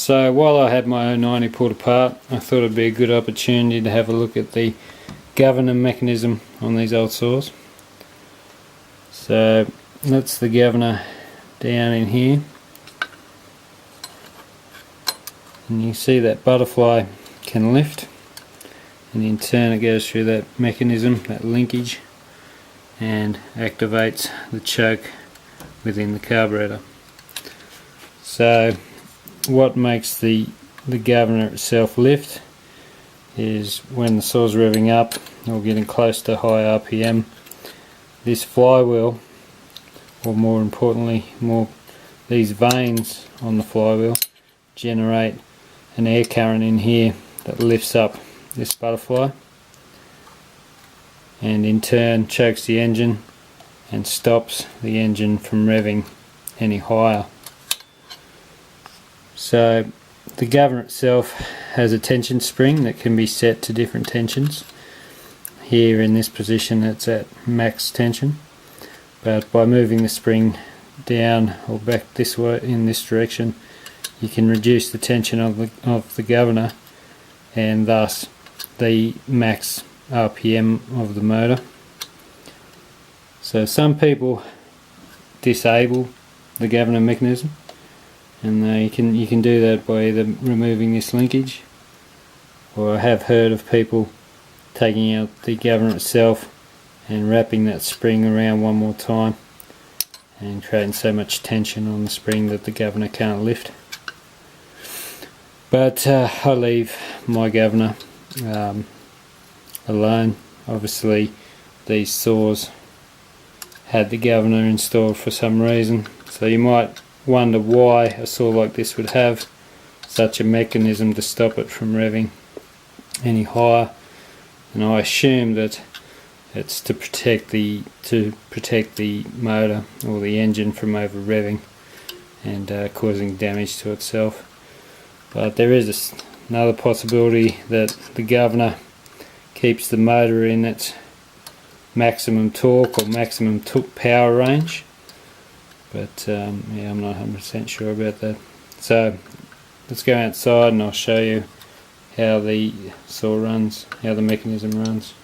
So while I had my 090 pulled apart, I thought it'd be a good opportunity to have a look at the governor mechanism on these old saws. So that's the governor down in here, and you see that butterfly can lift, and in turn it goes through that mechanism, that linkage, and activates the choke within the carburetor. So what makes the governor itself lift is when the saw's revving up or getting close to high RPM, this flywheel, or more importantly these vanes on the flywheel, generate an air current in here that lifts up this butterfly and in turn chokes the engine and stops the engine from revving any higher. So the governor itself has a tension spring that can be set to different tensions. Here in this position it's at max tension, but by moving the spring down or back this way in this direction, you can reduce the tension of the governor and thus the max RPM of the motor. So some people disable the governor mechanism, and you can do that by either removing this linkage, or I have heard of people taking out the governor itself and wrapping that spring around one more time and creating so much tension on the spring that the governor can't lift. But I leave my governor alone. Obviously these saws had the governor installed for some reason, so you might wonder why a saw like this would have such a mechanism to stop it from revving any higher, and I assume that it's to protect the motor or the engine from over revving and causing damage to itself. But there is another possibility that the governor keeps the motor in its maximum torque or maximum power range, but yeah, I'm not 100% sure about that. So let's go outside and I'll show you how the saw runs, how the mechanism runs.